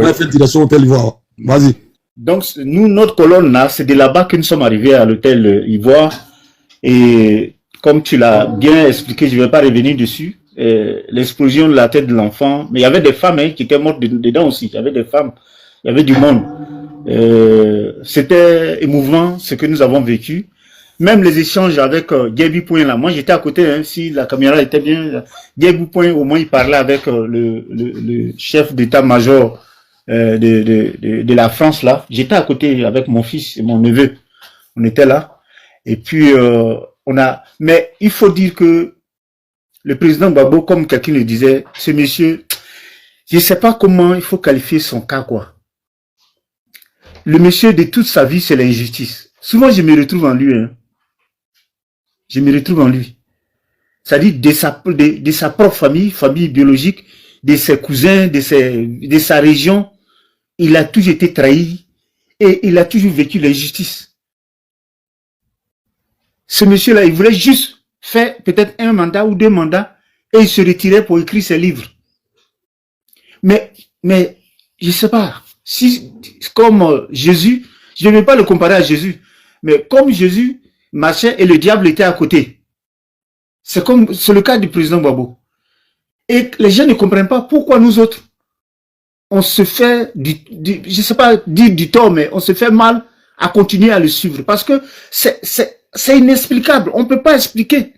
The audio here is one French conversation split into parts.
a fait une direction hôtel Ivoire. Vas-y. Donc, nous, notre colonne, là, c'est de là-bas que nous sommes arrivés à l'hôtel Ivoire. Et comme tu l'as bien expliqué, je ne vais pas revenir dessus. L'explosion de la tête de l'enfant. Mais il y avait des femmes qui étaient mortes dedans aussi. Il y avait des femmes. Il y avait du monde. C'était émouvant ce que nous avons vécu. Même les échanges avec Gaby Point là. Moi, j'étais à côté, si la caméra était bien. Gaby Point, au moins, il parlait avec le chef d'état-major de la France là. J'étais à côté avec mon fils et mon neveu. On était là. Et puis, mais il faut dire que le président Gbagbo, comme quelqu'un le disait, ce monsieur, je ne sais pas comment il faut qualifier son cas, quoi. Le monsieur, de toute sa vie, c'est l'injustice. Souvent, je me retrouve en lui, Je me retrouve en lui. C'est-à-dire de sa propre famille biologique, de ses cousins, de sa région. Il a toujours été trahi et il a toujours vécu l'injustice. Ce monsieur-là, il voulait juste faire peut-être un mandat ou 2 mandats et il se retirait pour écrire ses livres. Mais, je sais pas, si, comme Jésus, je ne vais pas le comparer à Jésus, mais comme Jésus marchait et le diable était à côté. C'est le cas du président Gbagbo. Et les gens ne comprennent pas pourquoi nous autres, on se fait, je sais pas dire du tort, mais on se fait mal à continuer à le suivre. Parce que c'est inexplicable. On ne peut pas expliquer.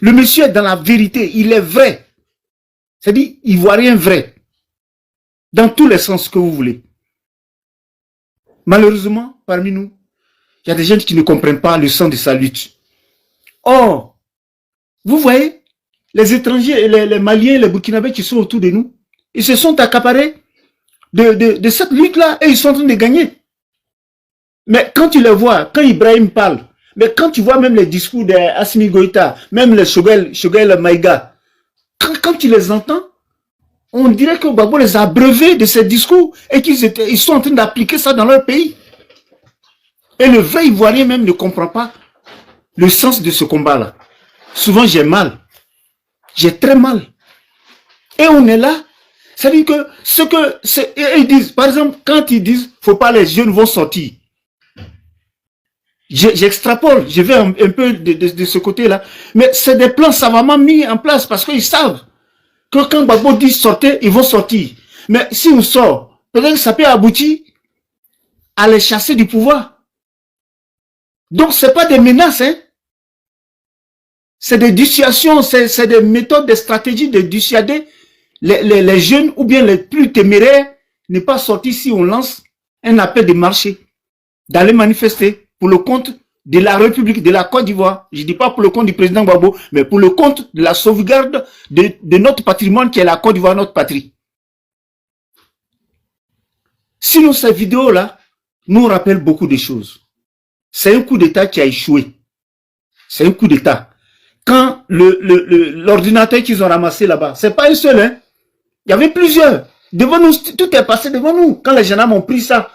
Le monsieur est dans la vérité. Il est vrai. C'est-à-dire, il voit rien vrai. Dans tous les sens que vous voulez. Malheureusement, parmi nous, il y a des gens qui ne comprennent pas le sens de sa lutte. Or, vous voyez, les étrangers, les Maliens, les Burkinabés qui sont autour de nous, ils se sont accaparés de cette lutte-là et ils sont en train de gagner. Mais quand tu les vois, quand Ibrahim parle, mais quand tu vois même les discours d'Assimi Goïta, même les Choguel Maïga, quand tu les entends, on dirait que Gbagbo les a abreuvés de ces discours et ils sont en train d'appliquer ça dans leur pays. Et le vrai Ivoirien même ne comprend pas le sens de ce combat-là. Souvent, j'ai mal. J'ai très mal. Et on est là. C'est-à-dire que ils disent, par exemple, quand ils disent, faut pas les jeunes vont sortir. J'extrapole, je vais un peu de ce côté-là. Mais c'est des plans savamment mis en place parce qu'ils savent que quand Gbagbo dit sortez, ils vont sortir. Mais si on sort, peut-être que ça peut aboutir à les chasser du pouvoir. Donc, c'est pas des menaces, C'est des dissuasions, c'est des méthodes, des stratégies de dissuader les jeunes ou bien les plus téméraires ne pas sortir si on lance un appel de marché, d'aller manifester pour le compte de la République de la Côte d'Ivoire. Je ne dis pas pour le compte du président Gbagbo, mais pour le compte de la sauvegarde de notre patrimoine qui est la Côte d'Ivoire, notre patrie. Sinon, cette vidéo-là nous rappelle beaucoup de choses. C'est un coup d'État qui a échoué. C'est un coup d'État. Quand l'ordinateur qu'ils ont ramassé là-bas, c'est pas un seul, Il y avait plusieurs. Devant nous, tout est passé devant nous. Quand les gendarmes ont pris ça,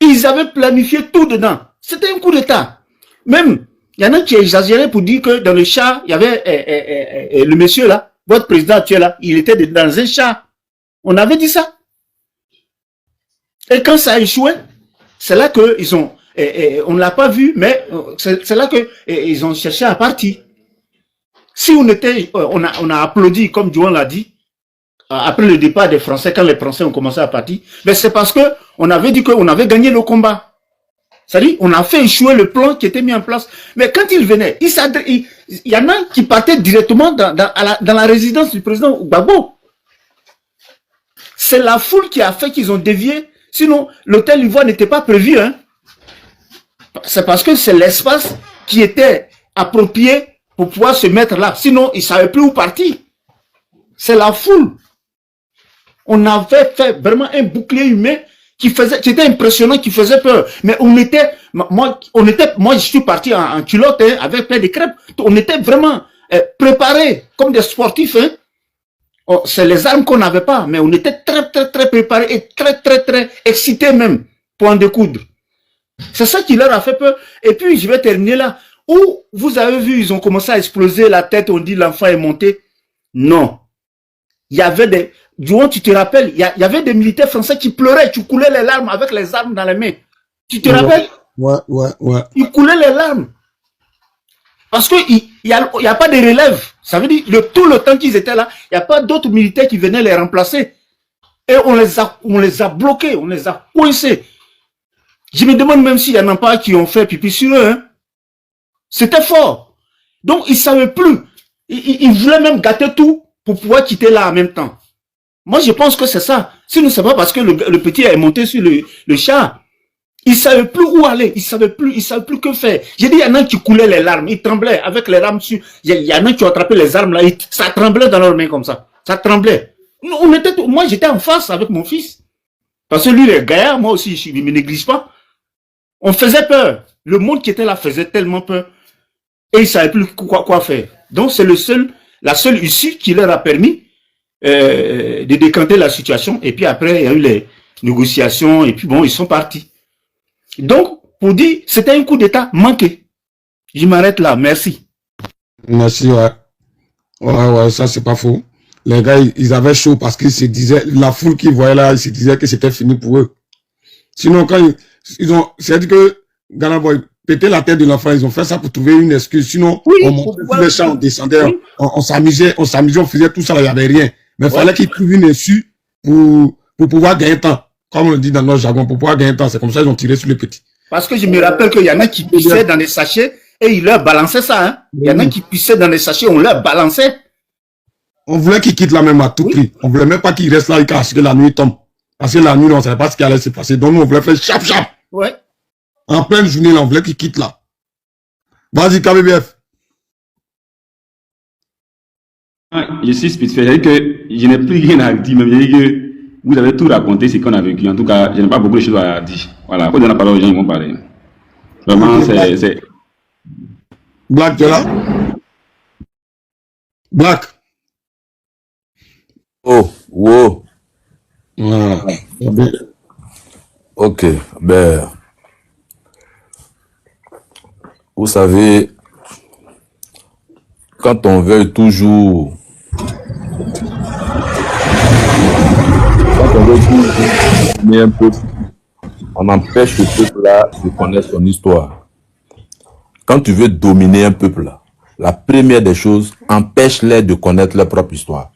ils avaient planifié tout dedans. C'était un coup d'État. Même, il y en a qui exagéraient pour dire que dans le char, il y avait le monsieur là, votre président actuel là, il était dans un char. On avait dit ça. Et quand ça a échoué, c'est là que ils ont, on ne l'a pas vu, mais c'est là que ils ont cherché à partir. Si on a applaudi, comme Johan l'a dit, après le départ des Français, quand les Français ont commencé à partir, mais c'est parce que on avait dit qu'on avait gagné le combat. C'est-à-dire, on a fait échouer le plan qui était mis en place. Mais quand ils venaient, il y en a qui partaient directement dans la résidence du président Gbagbo. C'est la foule qui a fait qu'ils ont dévié. Sinon, l'hôtel Ivoire n'était pas prévu. C'est parce que c'est l'espace qui était approprié pour pouvoir se mettre là. Sinon, ils ne savaient plus où partir. C'est la foule. On avait fait vraiment un bouclier humain qui était impressionnant, qui faisait peur. Mais moi je suis parti en culotte, avec plein de crêpes. On était vraiment préparés comme des sportifs. C'est les armes qu'on n'avait pas, mais on était très, très, très préparés et très, très, très excités même pour en découdre. C'est ça qui leur a fait peur. Et puis, je vais terminer là. Où vous avez vu, ils ont commencé à exploser la tête, on dit l'enfant est monté. Non. il y avait des... Juan, tu te rappelles, il y avait des militaires français qui pleuraient, tu coulais les larmes avec les armes dans les mains. Tu te rappelles? Ouais. Ils coulaient les larmes. Parce qu'il n'y a pas de relève. Ça veut dire, tout le temps qu'ils étaient là, il n'y a pas d'autres militaires qui venaient les remplacer. Et on les a bloqués, on les a coincés. Je me demande même s'il y en a pas qui ont fait pipi sur eux. Hein. C'était fort. Donc, ils ne savaient plus. Ils voulaient même gâter tout pour pouvoir quitter là en même temps. Moi, je pense que c'est ça. Sinon, c'est pas parce que le petit est monté sur le char. Il savait plus où aller. Il savait plus que faire. J'ai dit, il y en a qui coulaient les larmes. Ils tremblaient avec les larmes sur. Il y en a qui ont attrapé les armes là. Ça tremblait dans leurs mains comme ça. Ça tremblait. Moi, j'étais en face avec mon fils. Parce que lui, les gars, moi aussi, je ne me néglige pas. On faisait peur. Le monde qui était là faisait tellement peur. Et ils ne savaient plus quoi faire. Donc, c'est la seule issue qui leur a permis de décanter la situation. Et puis après, il y a eu les négociations. Et puis bon, ils sont partis. Donc, pour dire, c'était un coup d'État manqué. Je m'arrête là. Merci. Merci, ouais. Ouais, ça, c'est pas faux. Les gars, ils avaient chaud parce qu'ils se disaient, la foule qu'ils voyaient là, ils se disaient que c'était fini pour eux. Sinon, quand ils ont, c'est-à-dire que Ghana Boy péter la tête de l'enfant, ils ont fait ça pour trouver une excuse. Sinon, oui, on montait tous les champs, on descendait, oui. on s'amusait, on faisait tout ça, il n'y avait rien. Mais il fallait qu'ils trouvent une issue pour pouvoir gagner temps. Comme on le dit dans notre jargon, pour pouvoir gagner temps. C'est comme ça qu'ils ont tiré sur les petits. Parce que je me rappelle qu'il y en a qui pissaient dans des sachets et ils leur balançaient ça. Hein. Il y en a qui pissaient dans des sachets, on leur balançait. On voulait qu'ils quittent là même à tout prix. On voulait même pas qu'ils restent là et que la nuit tombe. Parce que la nuit, on ne savait pas ce qui allait se passer. Donc nous, on voulait faire chap. Ouais. En pleine journée, là, on voulait qu'ils quittent là. Vas-y, KBBF. Je suis satisfait. C'est-à-dire que je n'ai plus rien à dire. Même que vous avez tout raconté ce qu'on a vécu. En tout cas, je n'ai pas beaucoup de choses à dire. Voilà. Quand on a parlé aux gens, ils vont parler. Vraiment, c'est... Black, tu es là? Black. Oh, wow. Voilà. Ok, ben, vous savez, quand on veut toujours, mais un peu, on empêche le peuple-là de connaître son histoire. Quand tu veux dominer un peuple-là, la première des choses, empêche-les de connaître leur propre histoire.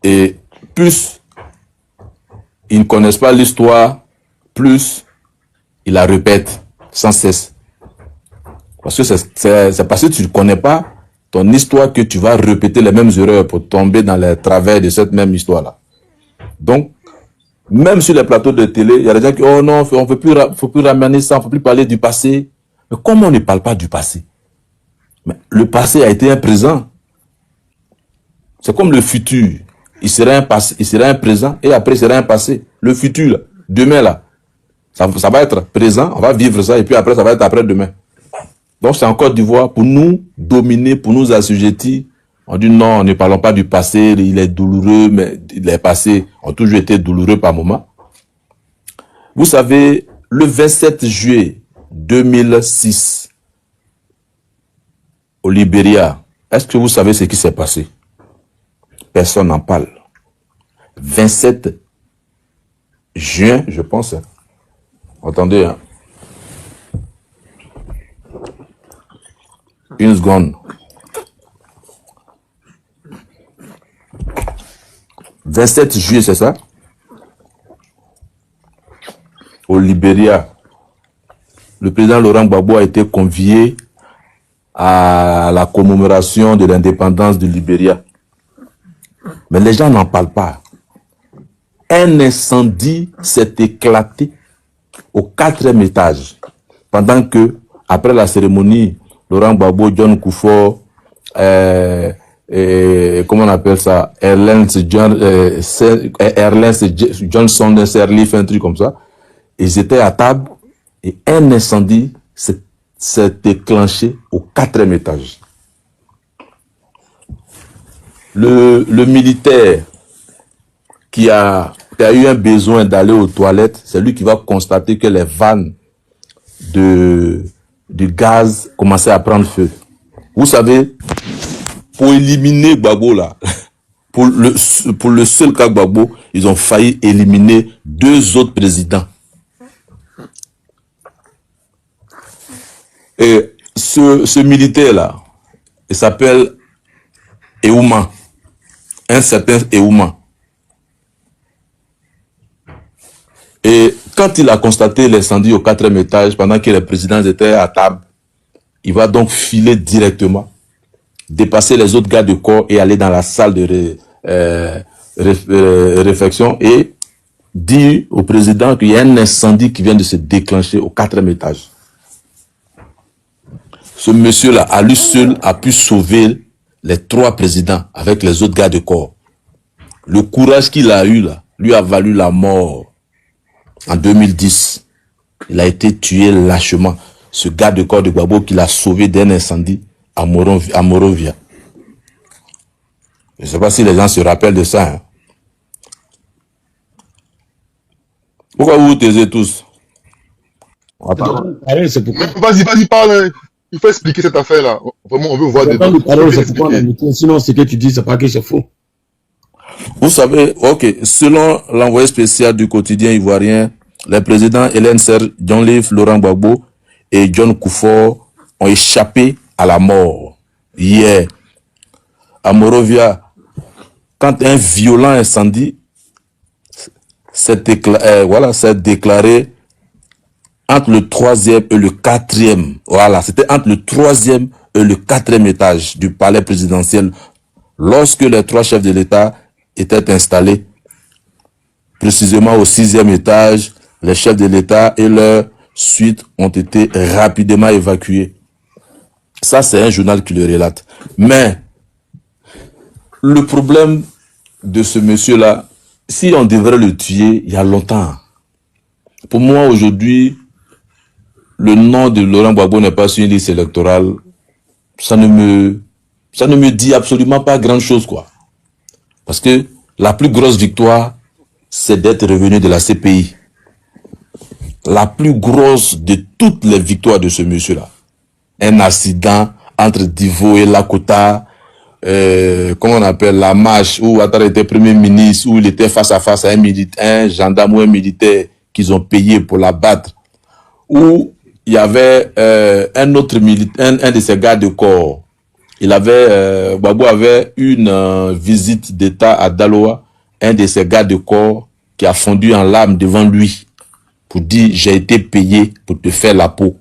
Et plus ils ne connaissent pas l'histoire, plus ils la répètent sans cesse. Parce que c'est parce que tu ne connais pas ton histoire que tu vas répéter les mêmes erreurs pour tomber dans les travers de cette même histoire-là. Donc, même sur les plateaux de télé, il y a des gens qui disent « Oh non, on ne faut plus ramener ça, on ne faut plus parler du passé. » Mais comment on ne parle pas du passé? Mais le passé a été un présent. C'est comme le futur. Il sera un passé, il sera un présent, et après il sera un passé. Le futur, là, demain, là, ça va être présent, on va vivre ça, et puis après, ça va être après-demain. Donc, c'est en Côte d'Ivoire, pour nous dominer, pour nous assujettir, on dit non, ne parlons pas du passé, il est douloureux, mais les passés ont toujours été douloureux par moments. Vous savez, le 27 juillet 2006, au Libéria, est-ce que vous savez ce qui s'est passé? Personne n'en parle. 27 juin, je pense. Attendez, hein. Une seconde. 27 juillet, c'est ça? Au Libéria, le président Laurent Gbagbo a été convié à la commémoration de l'indépendance du Libéria. Mais les gens n'en parlent pas. Un incendie s'est éclaté au 4e étage. Pendant que, après la cérémonie, Laurent Gbagbo, John Kufuor, comment on appelle ça, Ernest Johnson Sirleaf, un truc comme ça, ils étaient à table et un incendie s'est déclenché au 4e étage. Le militaire qui a eu un besoin d'aller aux toilettes, c'est lui qui va constater que les vannes du gaz commençaient à prendre feu. Vous savez, pour éliminer Gbagbo là, Pour le seul cas Gbagbo, ils ont failli éliminer 2 autres présidents. Et ce militaire-là, il s'appelle Eouma. Un certain Eouma. Et quand il a constaté l'incendie au 4e étage, pendant que les présidents étaient à table, il va donc filer directement, dépasser les autres gardes de corps et aller dans la salle de réflexion et dire au président qu'il y a un incendie qui vient de se déclencher au 4e étage. Ce monsieur-là, à lui seul, a pu sauver les 3 présidents avec les autres gardes de corps. Le courage qu'il a eu là, lui a valu la mort. En 2010, il a été tué lâchement. Ce garde de corps de Gbagbo qu'il a sauvé d'un incendie à Morovia. Je ne sais pas si les gens se rappellent de ça. Hein. Pourquoi vous vous taisez tous? C'est pourquoi. Vas-y, parle. Hein. Il faut expliquer cette affaire-là. Vraiment, on veut voir des C'est pourquoi on a muté. Sinon, ce que tu dis, c'est pas que c'est faux. Vous savez, ok, selon l'envoyé spécial du quotidien ivoirien, les présidents Hélène Serge, Jean-Liv, Laurent Gbagbo et John Kufuor ont échappé à la mort. Hier, à Morovia, quand un violent incendie s'est déclaré entre le 3e et le 4e. Voilà, c'était entre le 3e et le 4e étage du palais présidentiel lorsque les 3 chefs de l'État étaient installés. Précisément au 6e étage, les chefs de l'État et leurs suites ont été rapidement évacués. Ça, c'est un journal qui le relate. Mais le problème de ce monsieur-là, si on devrait le tuer il y a longtemps, pour moi aujourd'hui, le nom de Laurent Gbagbo n'est pas sur une liste électorale, ça ne me dit absolument pas grand-chose, quoi. Parce que la plus grosse victoire, c'est d'être revenu de la CPI. La plus grosse de toutes les victoires de ce monsieur-là. Un accident entre Divo et Lakota, comment on appelle, la marche où Ouattara était premier ministre, où il était face à face à un gendarme ou un militaire qu'ils ont payé pour l'abattre, où il y avait un autre militaire, un de ses gardes de corps. Gbagbo avait une visite d'État à Daloa, un de ses gardes de corps qui a fondu en larmes devant lui pour dire « j'ai été payé pour te faire la peau ».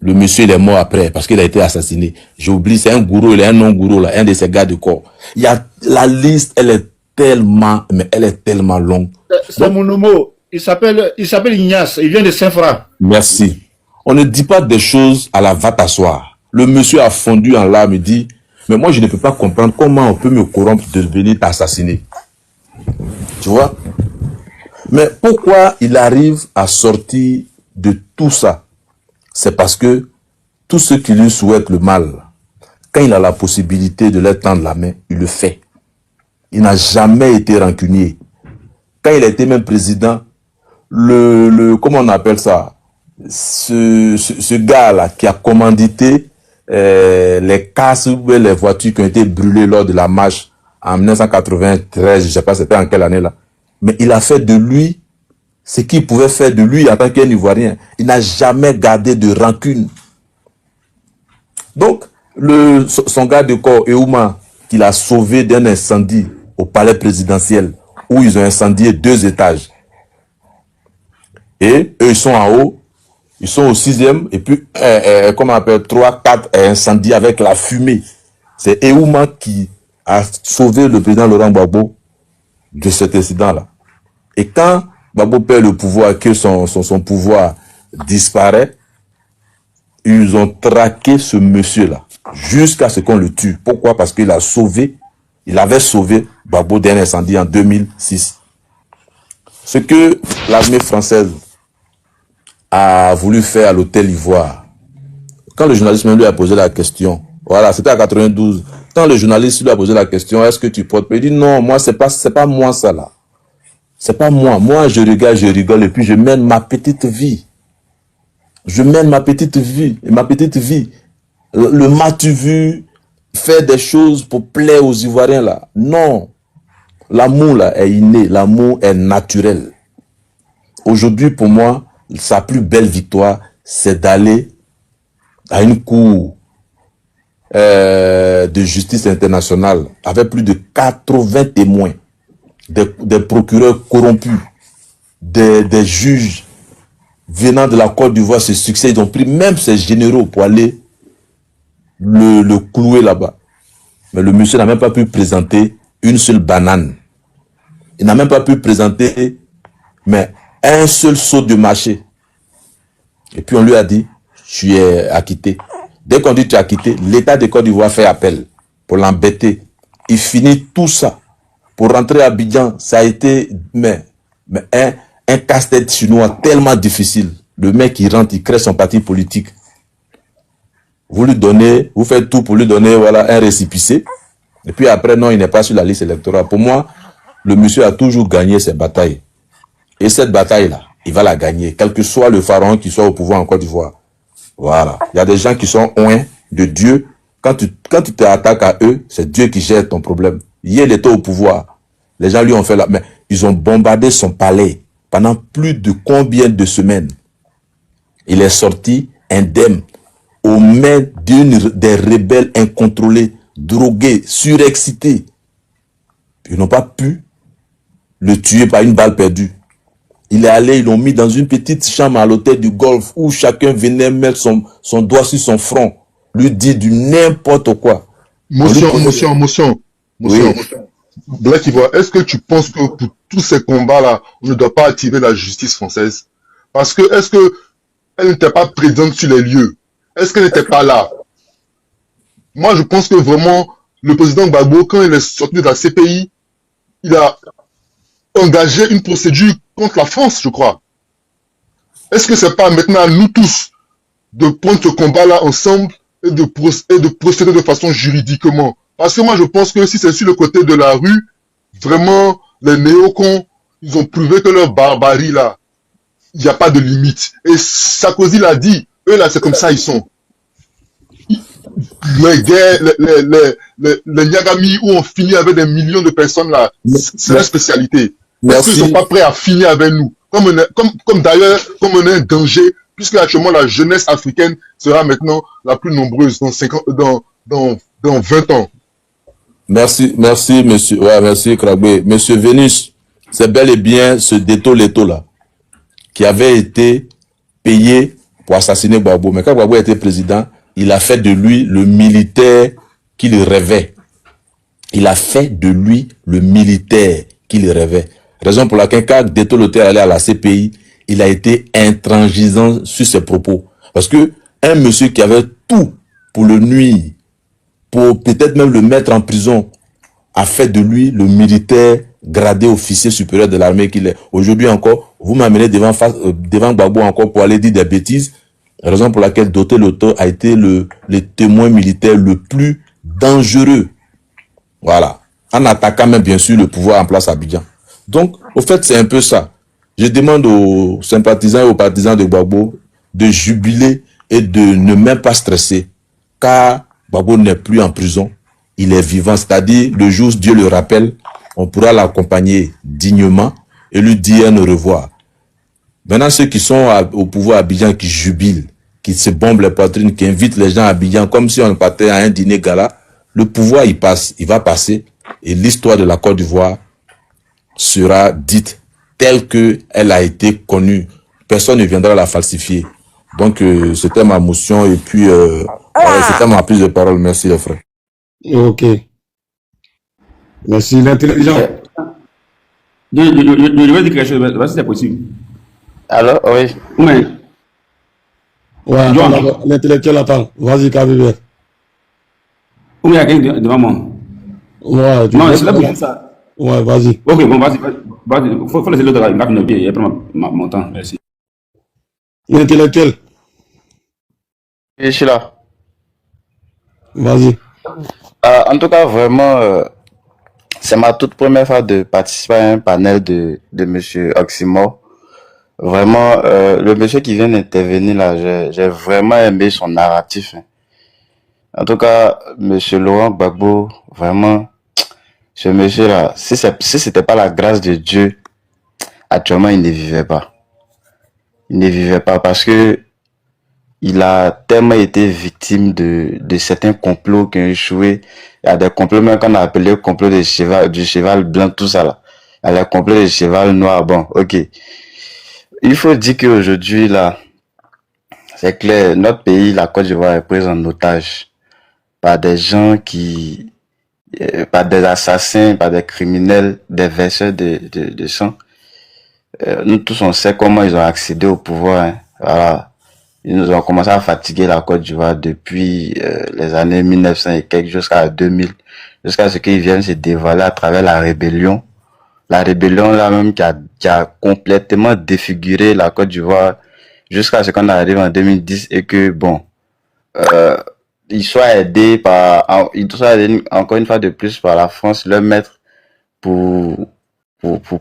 Le monsieur, il est mort après parce qu'il a été assassiné. J'oublie, c'est un gourou, il est un non-gourou, là, un de ses gardes de corps. Il y a, la liste, elle est tellement longue. C'est mon homo. Il s'appelle Ignace, il vient de Saint-Fra. Merci. On ne dit pas des choses à la va t'asseoir. Le monsieur a fondu en larmes et dit, mais moi je ne peux pas comprendre comment on peut me corrompre de venir t'assassiner. Tu vois? Mais pourquoi il arrive à sortir de tout ça? C'est parce que tous ceux qui lui souhaitent le mal, quand il a la possibilité de leur tendre la main, il le fait. Il n'a jamais été rancunier. Quand il a été même président, comment on appelle ça? Ce gars-là qui a commandité les casses ou les voitures qui ont été brûlées lors de la marche en 1993, je ne sais pas c'était en quelle année là. Mais il a fait de lui ce qu'il pouvait faire de lui en tant qu'un Ivoirien. Il n'a jamais gardé de rancune. Donc, son garde de corps, Eouma, qu'il a sauvé d'un incendie au palais présidentiel, où ils ont incendié 2 étages. Et eux, ils sont en haut, ils sont au 6e, et puis, comment on appelle, 3, 4 incendies avec la fumée. C'est Eouma qui a sauvé le président Laurent Gbagbo de cet incident-là. Et quand Gbagbo perd le pouvoir, que son pouvoir disparaît, ils ont traqué ce monsieur-là jusqu'à ce qu'on le tue. Pourquoi? Parce qu'il avait sauvé Gbagbo d'un incendie en 2006. Ce que l'armée française a voulu faire à l'hôtel Ivoire, quand le journaliste lui a posé la question, voilà, c'était à 92, quand le journaliste lui a posé la question, est-ce que tu portes? Il dit non, moi, c'est pas moi ça là. C'est pas moi. Moi, je regarde, je rigole et puis je mène ma petite vie. Je mène ma petite vie. Et ma petite vie. Le m'as-tu vu faire des choses pour plaire aux Ivoiriens là. Non. L'amour là est inné, l'amour est naturel. Aujourd'hui, pour moi, sa plus belle victoire, c'est d'aller à une cour de justice internationale avec plus de 80 témoins, des procureurs corrompus, des juges venant de la Côte d'Ivoire. Ce succès, ils ont pris même ces généraux pour aller le clouer là-bas. Mais le monsieur n'a même pas pu présenter une seule banane. Il n'a même pas pu présenter mais un seul saut de marché. Et puis on lui a dit, tu es acquitté. Dès qu'on dit tu es acquitté, l'État de Côte d'Ivoire fait appel pour l'embêter. Il finit tout ça. Pour rentrer à Abidjan, ça a été un casse-tête chinois tellement difficile. Le mec, il rentre, il crée son parti politique. Vous lui donnez, vous faites tout pour lui donner voilà, un récépissé. Et puis après, non, il n'est pas sur la liste électorale. Pour moi, le monsieur a toujours gagné ses batailles. Et cette bataille-là, il va la gagner, quel que soit le pharaon qui soit au pouvoir en Côte d'Ivoire. Voilà. Il y a des gens qui sont loin de Dieu. Quand tu t'attaques à eux, c'est Dieu qui gère ton problème. Hier, il était au pouvoir. Les gens lui ont fait là. Mais ils ont bombardé son palais pendant plus de combien de semaines. Il est sorti indemne aux mains des rebelles incontrôlés, drogués, surexcités. Ils n'ont pas pu le tuer par une balle perdue. Il est allé, ils l'ont mis dans une petite chambre à l'hôtel du Golfe où chacun venait mettre son doigt sur son front, lui dire du n'importe quoi. Motion. Oui. Black Ivoire, est-ce que tu penses que pour tous ces combats-là, on ne doit pas activer la justice française? Parce que, est-ce que elle n'était pas présente sur les lieux? Est-ce qu'elle n'était pas là? Moi, je pense que vraiment, le président Gbagbo, quand il est sorti de la CPI, il a engagé une procédure contre la France, je crois. Est-ce que c'est pas maintenant à nous tous de prendre ce combat-là ensemble et de procéder de façon juridiquement? Parce que moi, je pense que si c'est sur le côté de la rue, vraiment, les néocons, ils ont prouvé que leur barbarie, là, il n'y a pas de limite. Et Sarkozy l'a dit, eux, là, c'est comme ça, ils sont. Les guerres, les Niagami où on finit avec des millions de personnes, là, c'est leur spécialité. Est-ce qu'ils sont pas prêts à finir avec nous? Comme d'ailleurs, comme on est un danger, puisque actuellement la jeunesse africaine sera maintenant la plus nombreuse dans 20 ans. Merci, monsieur. Ouais, merci, Krabbe. Monsieur Vénus, c'est bel et bien ce Déto-Leto là, qui avait été payé pour assassiner Gbagbo. Mais quand Gbagbo était président, il a fait de lui le militaire qu'il rêvait. Il a fait de lui le militaire qu'il rêvait. Raison pour laquelle, quand Déto-Leto est allé à la CPI, il a été intransigeant sur ses propos. Parce que un monsieur qui avait tout pour le nuire, pour peut-être même le mettre en prison, a fait de lui le militaire gradé officier supérieur de l'armée qu'il est. Aujourd'hui encore, vous m'amenez devant Gbagbo encore pour aller dire des bêtises. Raison pour laquelle Déto-Leto a été le témoin militaire le plus dangereux. Voilà. En attaquant même bien sûr le pouvoir en place à Abidjan. Donc, au fait, c'est un peu ça. Je demande aux sympathisants et aux partisans de Gbagbo de jubiler et de ne même pas stresser. Car Gbagbo n'est plus en prison. Il est vivant. C'est-à-dire, le jour où Dieu le rappelle, on pourra l'accompagner dignement et lui dire au revoir. Maintenant, ceux qui sont au pouvoir à Abidjan, qui jubilent, qui se bombent les poitrines, qui invitent les gens à Abidjan comme si on partait à un dîner gala, le pouvoir, il va passer et l'histoire de la Côte d'Ivoire sera dite telle qu'elle a été connue. Personne ne viendra la falsifier. Donc, c'était ma motion et puis c'était ma prise de parole. Merci les frères. Ok. Merci, l'intelligent. Je vais dire quelque chose, si c'est possible. Alors, oui. Ouais. Ouais, attends, l'intellectuel attend. Vas-y, KBB. Ou il y a quelqu'un devant moi. Ouais, Non, c'est là pour ça. Ouais, vas-y. Ok, bon, vas-y. Faut laisser l'autre gars me pied et prendre mon temps. Merci. L'intellectuel. Je suis là. Vas-y. En tout cas, vraiment, c'est ma toute première fois de participer à un panel de monsieur Oxymore. Vraiment, le monsieur qui vient d'intervenir là, j'ai vraiment aimé son narratif. Hein. En tout cas, monsieur Laurent Gbagbo, vraiment, ce monsieur-là, si c'était pas la grâce de Dieu, actuellement, il ne vivait pas. Il ne vivait pas parce que il a tellement été victime de certains complots qui ont échoué. Il y a des complots même qu'on a appelé complot du cheval blanc, tout ça là. Il y a les complots du cheval noir, bon, ok. Il faut dire qu'aujourd'hui, là, c'est clair, notre pays, la Côte d'Ivoire, est prise en otage par des gens par des assassins, par des criminels, des verseurs de sang. Nous tous, on sait comment ils ont accédé au pouvoir, hein. Voilà. Ils nous ont commencé à fatiguer la Côte d'Ivoire depuis les années 1900 et quelques jusqu'à 2000, jusqu'à ce qu'ils viennent se dévoiler à travers la rébellion. La rébellion là même qui a complètement défiguré la Côte d'Ivoire jusqu'à ce qu'on arrive en 2010 et que bon, ils soient aidés encore une fois de plus par la France, leur maître, pour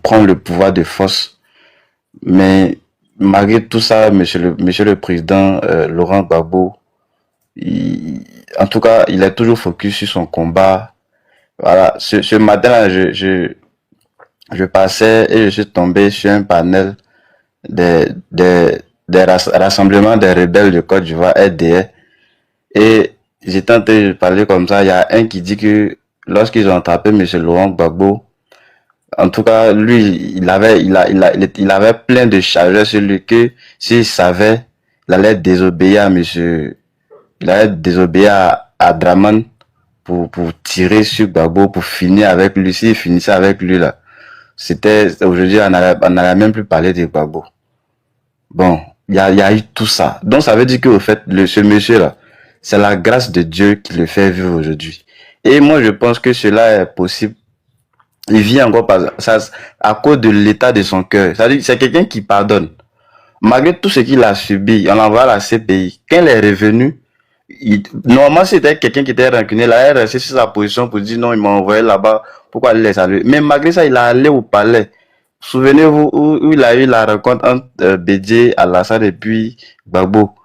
prendre le pouvoir de force. Mais malgré tout ça, monsieur le président Laurent Gbagbo, en tout cas, il est toujours focus sur son combat. Voilà, ce matin, je passais et je suis tombé sur un panel des rassemblements des rebelles de Côte d'Ivoire, RDR, et j'étais en train de parler comme ça. Il y a un qui dit que lorsqu'ils ont attrapé monsieur Laurent Gbagbo, en tout cas, lui, il avait plein de chargeurs sur lui que s'il savait, il allait désobéir à monsieur, il allait désobéir à Draman pour tirer sur Gbagbo, pour finir avec lui. S'il finissait avec lui, là, aujourd'hui, on n'allait même plus parler de Gbagbo. Bon, il y a eu tout ça. Donc, ça veut dire qu'au fait, ce monsieur-là, c'est la grâce de Dieu qui le fait vivre aujourd'hui. Et moi, je pense que cela est possible. Il vit encore à cause de l'état de son cœur. C'est-à-dire, c'est quelqu'un qui pardonne. Malgré tout ce qu'il a subi, on l'envoie à la CPI. Quand il est revenu, normalement, c'était quelqu'un qui était rancunier. Il a resté sur sa position pour dire non, il m'a envoyé là-bas. Pourquoi il les saluer? Mais malgré ça, il est allé au palais. Souvenez-vous où il a eu la rencontre entre Bédié, Alassane et puis Gbagbo.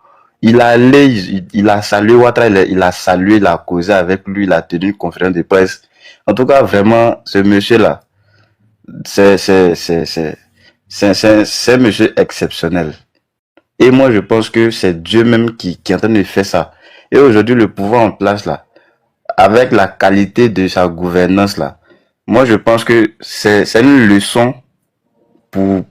Il a salué Ouattara, il a salué, il a causé avec lui, il a tenu une conférence de presse. En tout cas, vraiment, ce monsieur-là, c'est un monsieur exceptionnel. Et moi, je pense que c'est Dieu même qui est en train de faire ça. Et aujourd'hui, le pouvoir en place, là, avec la qualité de sa gouvernance, là, moi, je pense que c'est une leçon pour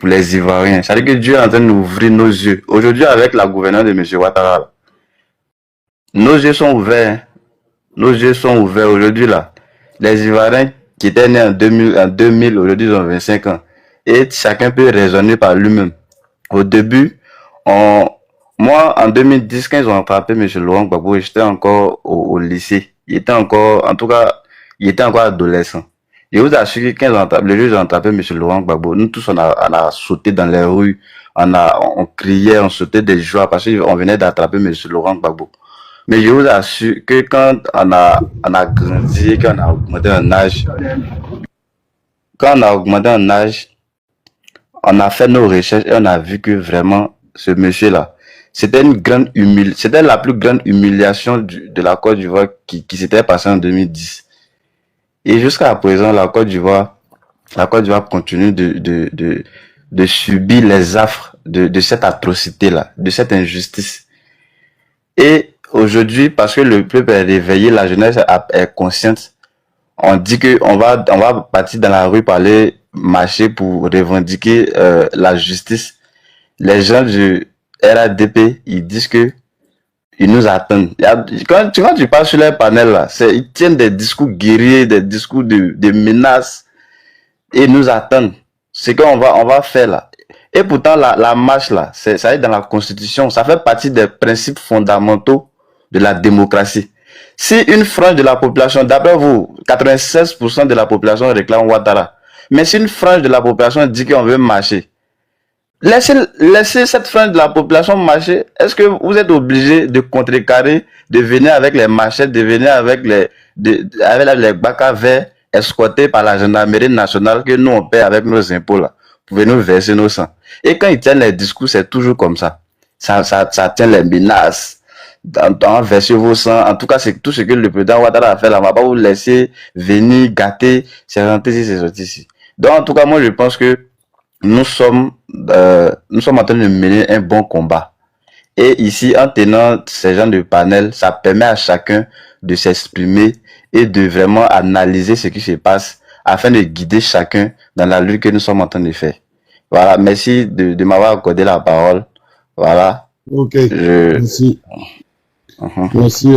les Ivoiriens. C'est-à-dire que Dieu est en train d'ouvrir nos yeux. Aujourd'hui, avec la gouvernance de M. Ouattara, là, nos yeux sont ouverts. Hein. Nos yeux sont ouverts aujourd'hui, là. Les Ivoiriens qui étaient nés en 2000 aujourd'hui, ils ont 25 ans. Et chacun peut raisonner par lui-même. Au début, moi, en 2010, quand ils ont attrapé M. Laurent Gbagbo, j'étais encore au lycée. Il était encore, en tout cas, il était encore adolescent. Je vous assure que quand les juges ont attrapé M. Laurent Gbagbo, nous tous, on a sauté dans les rues, on criait, on sautait des joies parce qu'on venait d'attraper M. Laurent Gbagbo. Mais je vous assure que quand on a grandi, quand on a augmenté en âge, on a fait nos recherches et on a vu que vraiment, ce monsieur-là, c'était la plus grande humiliation de la Côte d'Ivoire qui s'était passée en 2010. Et jusqu'à présent, la Côte d'Ivoire continue de subir les affres de cette atrocité-là, de cette injustice. Et aujourd'hui, parce que le peuple est réveillé, la jeunesse est consciente, on dit que on va partir dans la rue pour aller marcher pour revendiquer la justice. Les gens du RADP, ils disent que ils nous attendent. Quand tu passes sur les panels là, ils tiennent des discours guerriers, des discours de menaces, et ils nous attendent. C'est qu'on va faire là. Et pourtant, la marche là, ça est dans la Constitution, ça fait partie des principes fondamentaux de la démocratie. Si une frange de la population, d'après vous, 96% de la population réclame Ouattara, mais si une frange de la population dit qu'on veut marcher, laissez cette frange de la population marcher. Est-ce que vous êtes obligé de contrecarrer, de venir avec les machettes, de venir avec les bacs à verre escortés par la gendarmerie nationale que nous on paie avec nos impôts là, pour venir verser nos sangs? Et quand ils tiennent les discours, c'est toujours comme ça. Ça tient les menaces. verser vos sangs. En tout cas, c'est tout ce que le président Ouattara a fait là. On va pas vous laisser venir gâter, c'est rentré ici, c'est sorti ici. Donc, en tout cas, moi, je pense que nous sommes en train de mener un bon combat. Et ici, en tenant ces gens de panel, ça permet à chacun de s'exprimer et de vraiment analyser ce qui se passe afin de guider chacun dans la lutte que nous sommes en train de faire. Voilà, merci de m'avoir accordé la parole. Voilà. Ok, merci. Merci.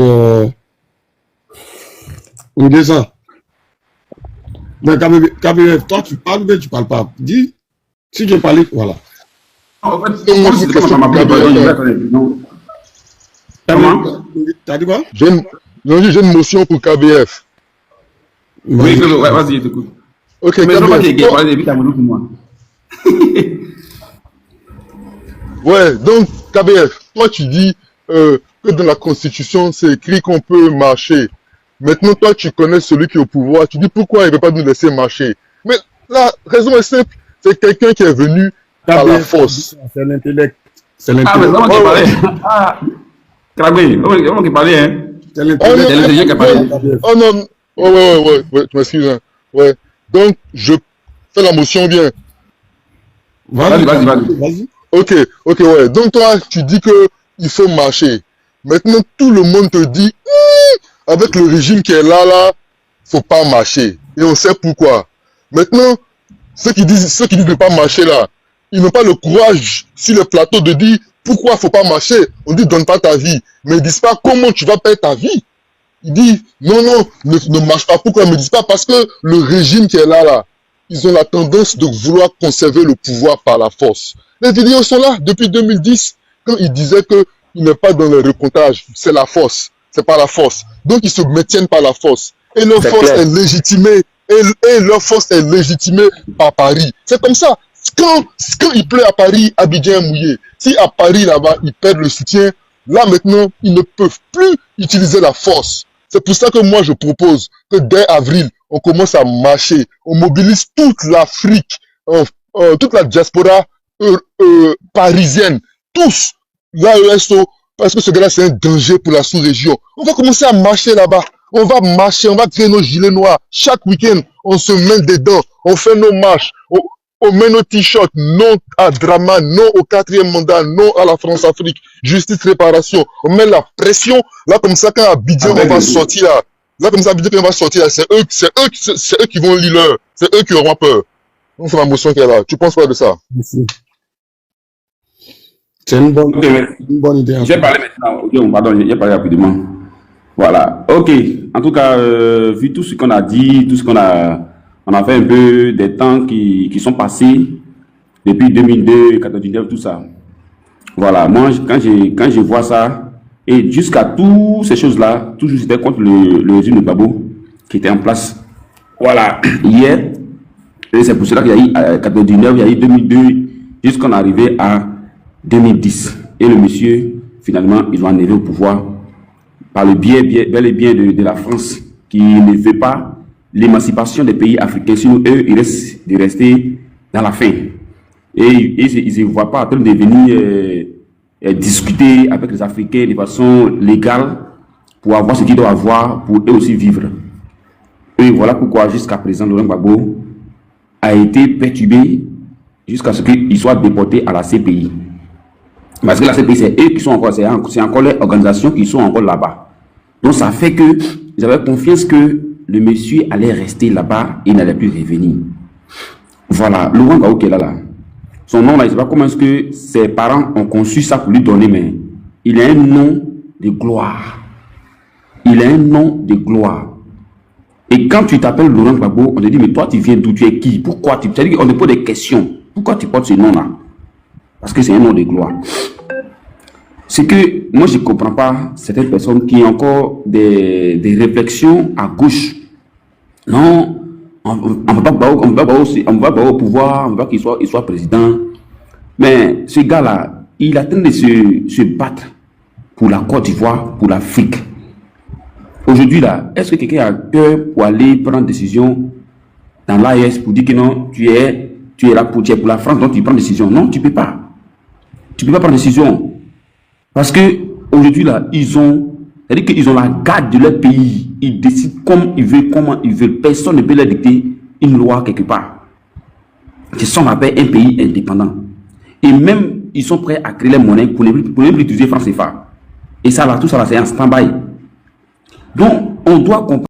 Ngesa. Mais KBF, toi, tu parles ou bien tu parles pas? Dis, si tu parles, voilà. En fait, moi, c'est comme ça m'a pris. Comment? T'as dit quoi? J'ai une motion pour KBF. Oui, vas-y, je t'écoute. Ok, mais non, pas qu'il y KBF. ait parlé depuis ta pour moi. Ouais, donc KBF, toi tu dis que dans la Constitution, c'est écrit qu'on peut marcher. Maintenant, toi, tu connais celui qui est au pouvoir. Tu dis pourquoi il ne veut pas nous laisser marcher. Mais la raison est simple. C'est quelqu'un qui est venu par la force. C'est l'intellect. C'est Ah, mais l'intellect. c'est moi qui parlais. Ah, Krabé, c'est moi qui parlais, hein. C'est Oh l'intellect. C'est l'intelligent qui a parlé. non, oh non, ouais, tu m'excuses. Hein. Ouais. Donc, je fais la motion bien. Vas-y. Ok, ouais. Donc toi, tu dis que il faut marcher. Maintenant, tout le monde te dit, avec le régime qui est là, faut pas marcher. Et on sait pourquoi. Maintenant, ceux qui disent de pas marcher là, ils n'ont pas le courage sur le plateau de dire pourquoi faut pas marcher. On dit donne pas ta vie, mais ils disent pas comment tu vas perdre ta vie. Ils disent non, ne marche pas. Pourquoi? Ils me disent pas parce que le régime qui est là, ils ont la tendance de vouloir conserver le pouvoir par la force. Les vidéos sont là depuis 2010, quand ils disaient que il n'est pas dans le recomptage, c'est la force, c'est pas la force. Donc ils se maintiennent par la force. Et leur force est légitimée, et leur force est légitimée par Paris. C'est comme ça. Quand il pleut à Paris, Abidjan est mouillé. Si à Paris là-bas, ils perdent le soutien, là maintenant, ils ne peuvent plus utiliser la force. C'est pour ça que moi je propose que dès avril, on commence à marcher, on mobilise toute l'Afrique, toute la diaspora parisienne, tous, l'AESO, parce que ce gars-là c'est un danger pour la sous-région. On va commencer à marcher là-bas, on va marcher, on va créer nos gilets noirs. Chaque week-end, on se met dedans, on fait nos marches, on met nos t-shirts, non à Drama, non au 4e mandat, non à la France-Afrique, justice, réparation. On met la pression, là comme ça quand Abidjan on va sortir là. Là, comme ça, Abidjan, quand on va sortir, là, c'est eux qui vont lire c'est eux qui auront peur. Donc, c'est la motion qui est là. Tu penses quoi de ça? Merci. C'est une bonne idée. J'ai parlé maintenant. Ok, pardon, j'ai parlé rapidement. Voilà. Ok. En tout cas, vu tout ce qu'on a dit, tout ce qu'on a, on a fait un peu des temps qui sont passés depuis 2002, 2019, tout ça. Voilà. Moi, quand je vois ça, et jusqu'à toutes ces choses-là, toujours c'était contre le régime de Gbagbo qui était en place. Voilà. Hier, et c'est pour cela qu'il y a eu 99, il y a eu 2002, jusqu'on est arrivé à 2010. Et le monsieur, finalement, ils ont enlevé au pouvoir par le biais, bel et bien de la France, qui ne veut pas l'émancipation des pays africains. Sinon, eux, ils restent de rester dans la faim. Et ils ne voient pas en train de venir discuter avec les Africains de façon légale pour avoir ce qu'ils doivent avoir pour eux aussi vivre. Et voilà pourquoi jusqu'à présent Laurent Gbagbo a été perturbé jusqu'à ce qu'il soit déporté à la CPI. Parce que la CPI, c'est eux qui sont encore, c'est encore les organisations qui sont encore là-bas. Donc ça fait que ils avaient confiance que le monsieur allait rester là-bas et n'allait plus revenir. Voilà, Laurent Gbagbo qui est là. Son nom là, je ne sais pas comment est-ce que ses parents ont conçu ça pour lui donner, mais il a un nom de gloire. Il a un nom de gloire. Et quand tu t'appelles Laurent Gbagbo, on te dit, mais toi tu viens d'où, tu es qui? Pourquoi tu... C'est-à-dire qu'on te pose des questions. Pourquoi tu portes ce nom-là? Parce que c'est un nom de gloire. C'est que moi je ne comprends pas certaines personnes qui ont encore des réflexions à gauche. Non, on ne va pas au pouvoir, on ne va pas qu'il soit président. Mais ce gars-là, il est en train de se battre pour la Côte d'Ivoire, pour l'Afrique. Aujourd'hui, là, est-ce que quelqu'un a peur pour aller prendre une décision dans l'AES pour dire que non, tu es là pour la France, donc tu prends une décision? Non, tu ne peux pas. Tu ne peux pas prendre une décision. Parce que aujourd'hui, là, c'est-à-dire qu'ils ont la garde de leur pays. Ils décident comme ils veulent, comment ils veulent. Personne ne peut leur dicter une loi quelque part. C'est ce qu'on appelle un pays indépendant. Et même, ils sont prêts à créer les monnaies pour ne plus utiliser franc CFA. Et ça, là, tout ça, là, c'est un stand-by. Donc, on doit comprendre.